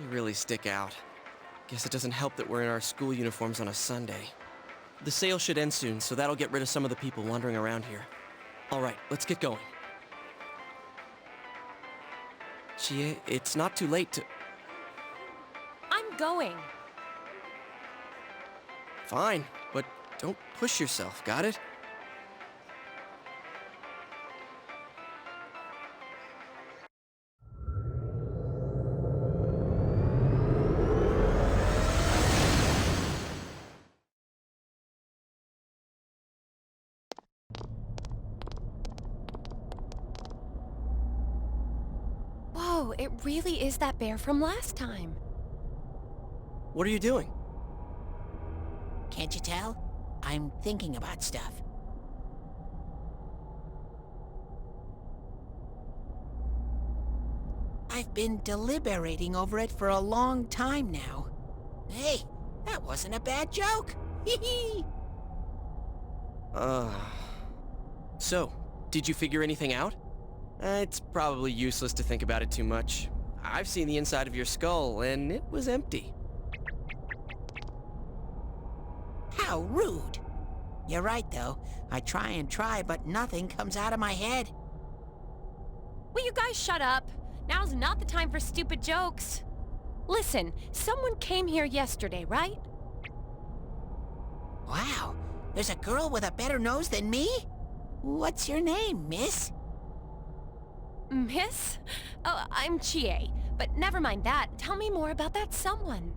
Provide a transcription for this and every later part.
We really stick out. Guess it doesn't help that we're in our school uniforms on a Sunday. The sale should end soon, so that'll get rid of some of the people wandering around here. Alright, let's get going. Chie, it's not too late to... I'm going. Fine, but don't push yourself, got it? Whoa, it really is that bear from last time. What are you doing? Can't you tell? I'm thinking about stuff. I've been deliberating over it for a long time now. Hey, that wasn't a bad joke. Hee hee. So, did you figure anything out? It's probably useless to think about it too much. I've seen the inside of your skull, and it was empty. How rude. You're right, though. I try and try, but nothing comes out of my head. Will you guys shut up? Now's not the time for stupid jokes. Listen, someone came here yesterday, right? Wow, there's a girl with a better nose than me? What's your name, miss? Miss? Oh, I'm Chie. But never mind that. Tell me more about that someone.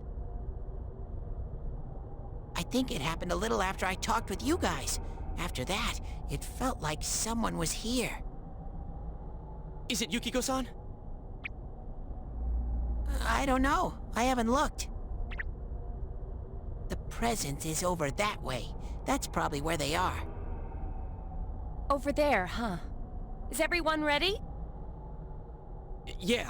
I think it happened a little after I talked with you guys. After that, it felt like someone was here. Is it Yukiko-san? I don't know. I haven't looked. The presence is over that way. That's probably where they are. Over there, huh? Is everyone ready? Yeah.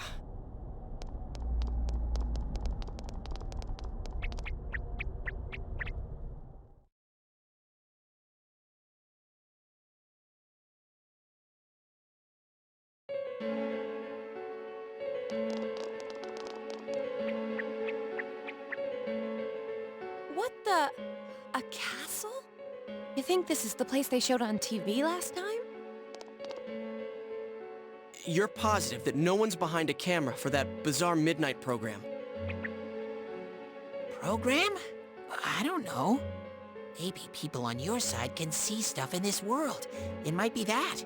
What the... a castle? You think this is the place they showed on TV last time? You're positive that no one's behind a camera for that bizarre midnight program? Program? I don't know. Maybe people on your side can see stuff in this world. It might be that.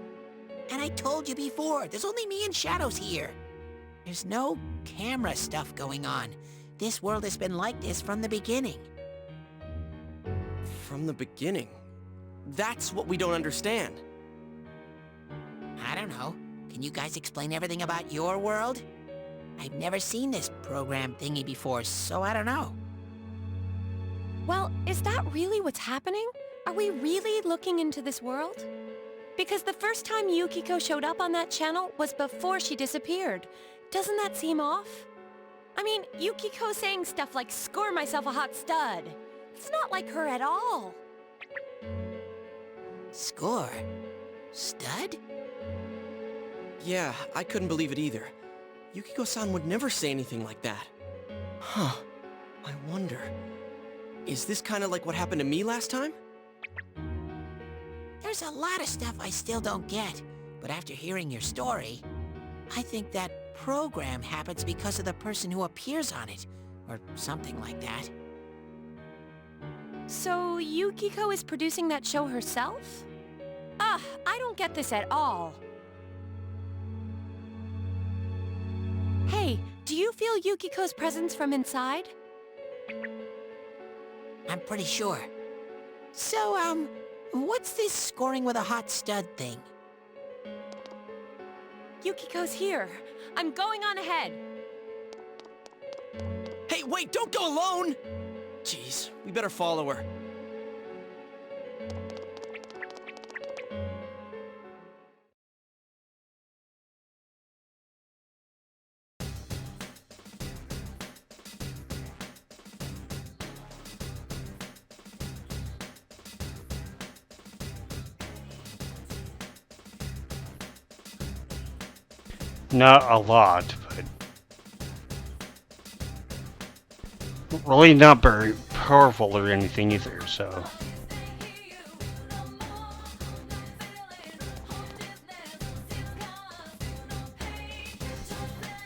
And I told you before, there's only me and Shadows here. There's no camera stuff going on. This world has been like this from the beginning. From the beginning? That's what we don't understand. I don't know. Can you guys explain everything about your world? I've never seen this program thingy before, so I don't know. Well, is that really what's happening? Are we really looking into this world? Because the first time Yukiko showed up on that channel was before she disappeared. Doesn't that seem off? I mean, Yukiko saying stuff like, "Score myself a hot stud." It's not like her at all. Score? Stud? Yeah, I couldn't believe it either. Yukiko-san would never say anything like that. Huh. I wonder... is this kind of like what happened to me last time? There's a lot of stuff I still don't get, but after hearing your story, I think that program happens because of the person who appears on it, or something like that. So Yukiko is producing that show herself? I don't get this at all. Hey, do you feel Yukiko's presence from inside? I'm pretty sure. So, what's this scoring with a hot stud thing? Yukiko's here. I'm going on ahead. Hey, wait, don't go alone! Jeez, we better follow her. Not a lot, but really not very powerful or anything either, so...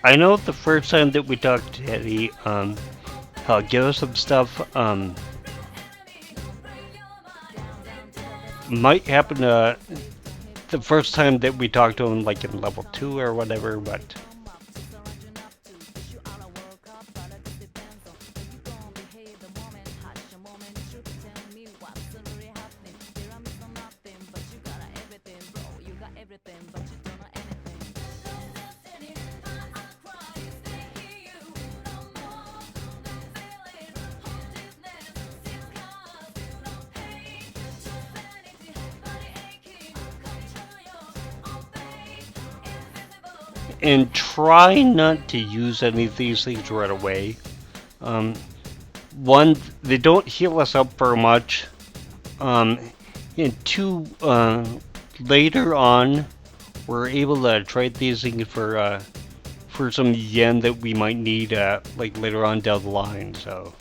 I know the first time that we talked to Eddie, he'll give us some stuff, might happen, the first time that we talked to him, like in level 2 or whatever, but... And try not to use any of these things right away. One, they don't heal us up very much. And two, later on, we're able to trade these things for some yen that we might need, like later on down the line. So.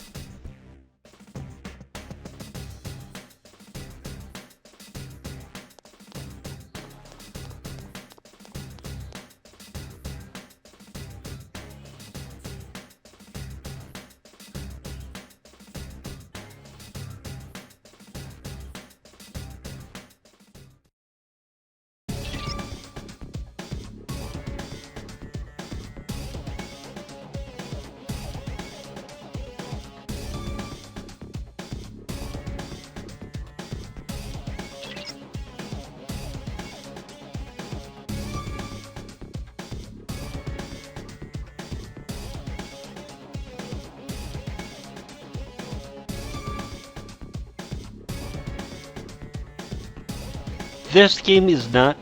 This game is not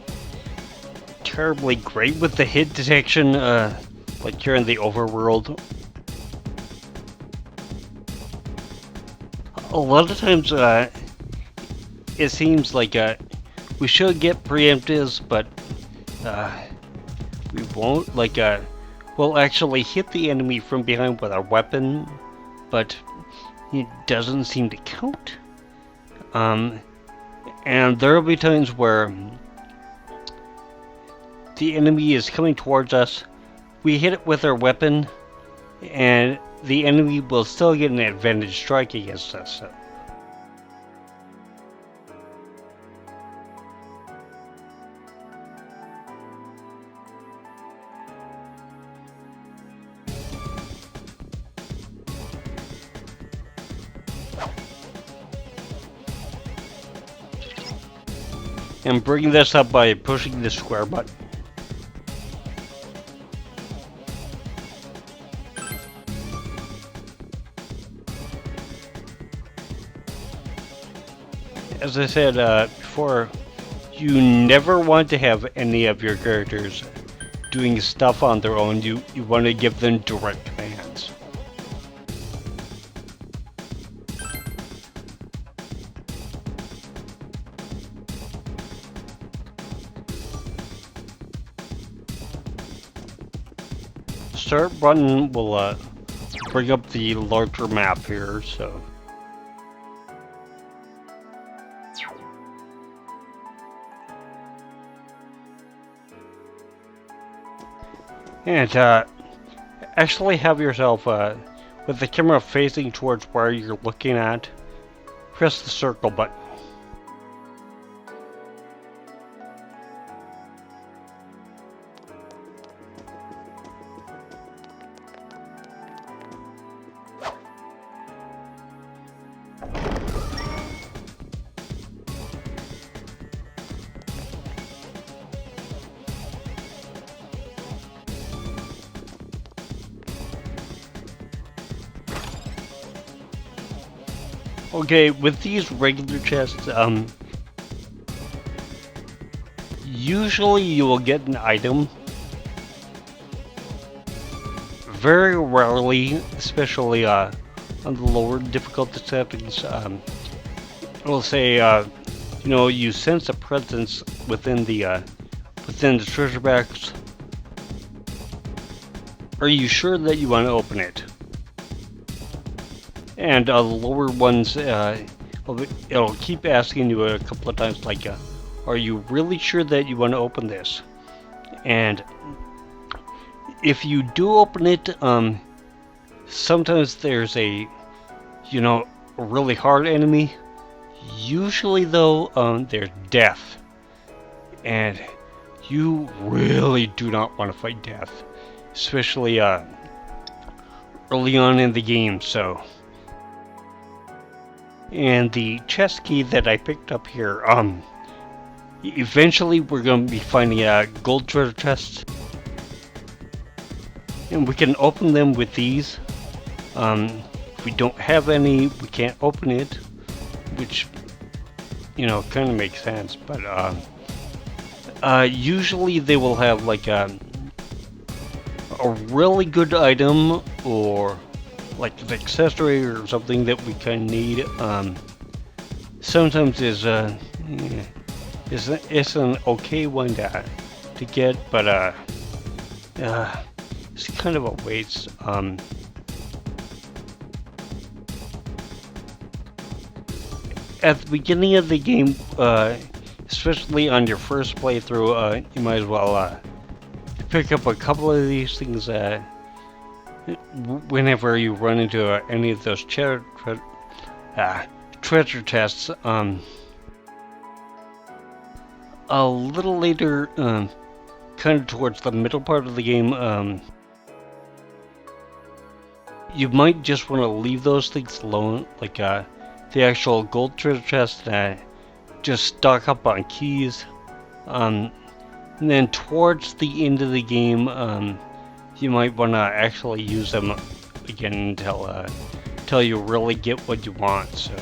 terribly great with the hit detection, like here in the overworld. A lot of times, it seems like we should get preemptives, but we won't. Like, we'll actually hit the enemy from behind with our weapon, but it doesn't seem to count. And there will be times where the enemy is coming towards us, we hit it with our weapon, and the enemy will still get an advantage strike against us. So. And bring this up by pushing the square button. As I said before, you never want to have any of your characters doing stuff on their own. You want to give them direct commands. Start button will bring up the larger map here, so. And actually have yourself, with the camera facing towards where you're looking at, press the circle button. Okay, with these regular chests, usually you will get an item. Very rarely, especially on the lower difficulty settings, we'll say, you know, you sense a presence within the treasure box. Are you sure that you want to open it? And the lower ones, it'll keep asking you a couple of times, like, are you really sure that you want to open this? And if you do open it, sometimes there's a really hard enemy. Usually though, there's death. And you really do not want to fight death. Especially early on in the game, so. And the chest key that I picked up here, eventually we're going to be finding gold treasure chests. And we can open them with these. If we don't have any, we can't open it, which, kind of makes sense. But usually they will have like a really good item, or like an accessory or something that we kind of need. Sometimes it's an okay one to get, but it's kind of a waste. At the beginning of the game, especially on your first playthrough, you might as well pick up a couple of these things whenever you run into any of those treasure chests. A little later, kind of towards the middle part of the game, you might just want to leave those things alone, like the actual gold treasure chest, just stock up on keys. And then towards the end of the game, you might want to actually use them again until you really get what you want. So.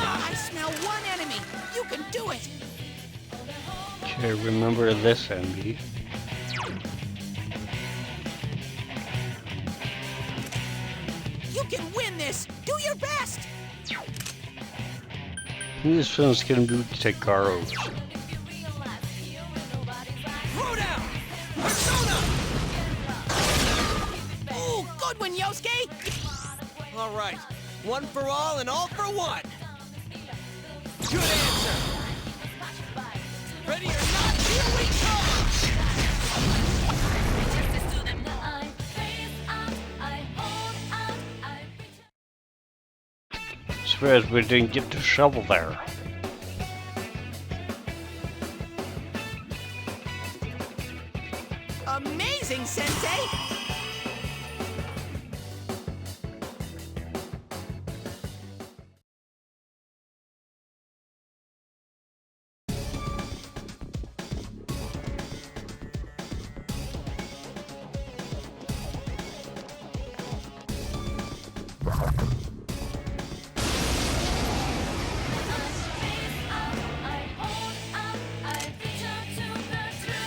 I smell one enemy. You can do it. Okay, remember this enemy. You can win this. Do your best. This one's gonna be Tagaros. Throw down. Persona. Ooh, good one, Yosuke. All right, one for all and all for one. Good answer. Ready or not, here we come. Surprised we didn't get the shovel there. Amazing, Sensei.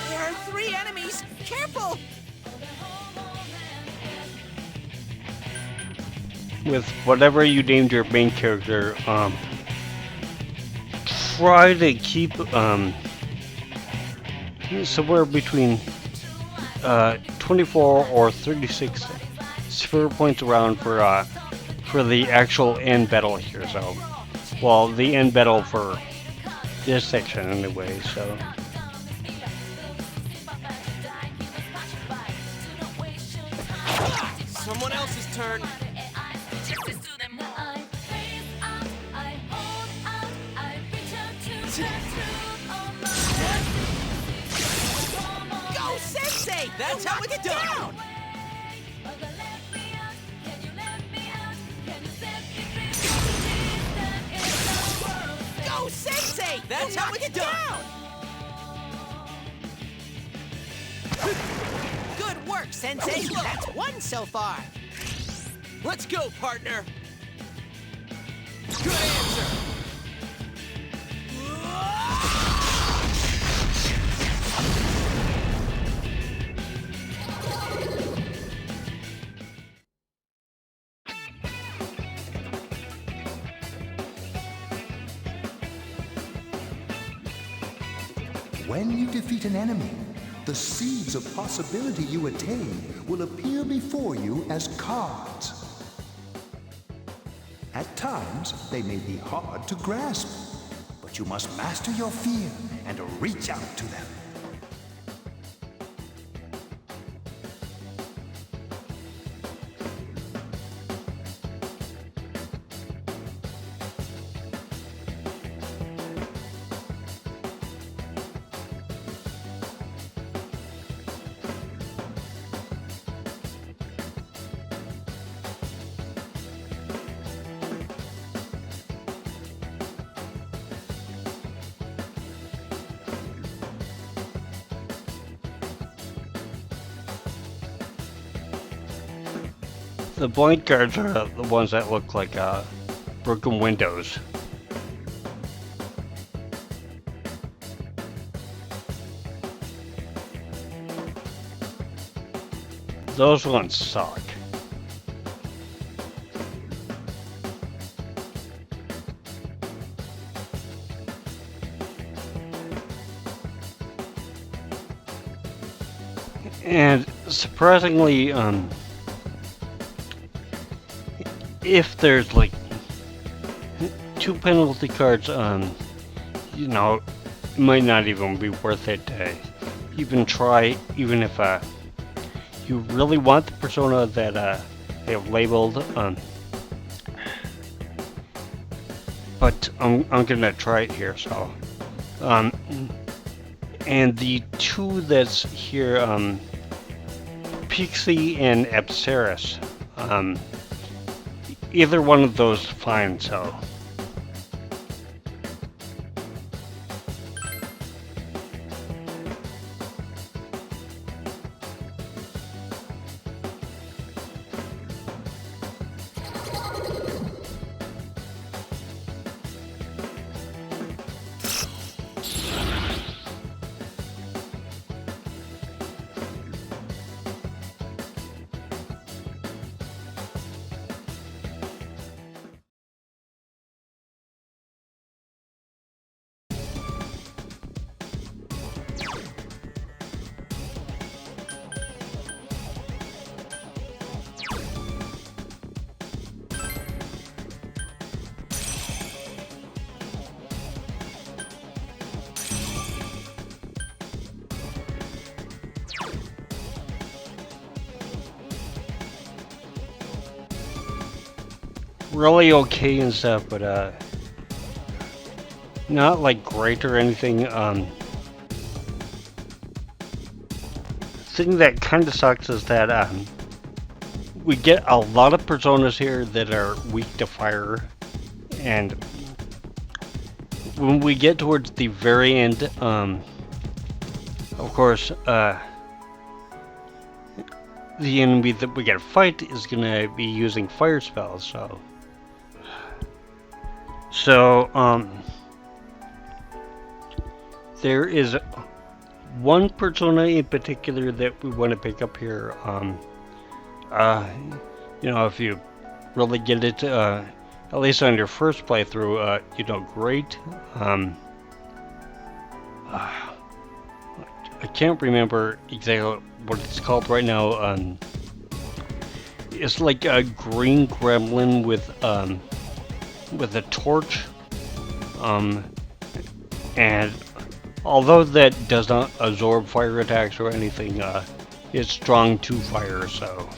There are 3 enemies. Careful. With whatever you named your main character, try to keep somewhere between 24 or 36 sphere points around for the actual end battle here. So, well, the end battle for this section anyway. So. Someone else's turn. Go, Sensei. That's how it's done. Go, Sensei. That's how it's done. Good work, Sensei. That's 1 so far. Let's go, partner. Good answer. When you defeat an enemy, the seeds of possibility you attain will appear before you as cards. At times, they may be hard to grasp, but you must master your fear and reach out to them. The blank cards are the ones that look like broken windows. Those ones suck. And surprisingly, if there's like 2 penalty cards, you know, it might not even be worth it to even try, even if you really want the persona that they have labeled. But I'm gonna try it here. So, and the 2 that's here, Pixie and Apsaris. Either one of those fine, so. Really okay and stuff, but not like great or anything. Thing that kind of sucks is that we get a lot of personas here that are weak to fire, and when we get towards the very end, of course, the enemy that we gotta fight is gonna be using fire spells, so there is one persona in particular that we want to pick up here. You know, if you really get it, at least on your first playthrough, you know, great. I can't remember exactly what it's called right now. It's like a green gremlin with a torch, and although that does not absorb fire attacks or anything, it's strong to fire, so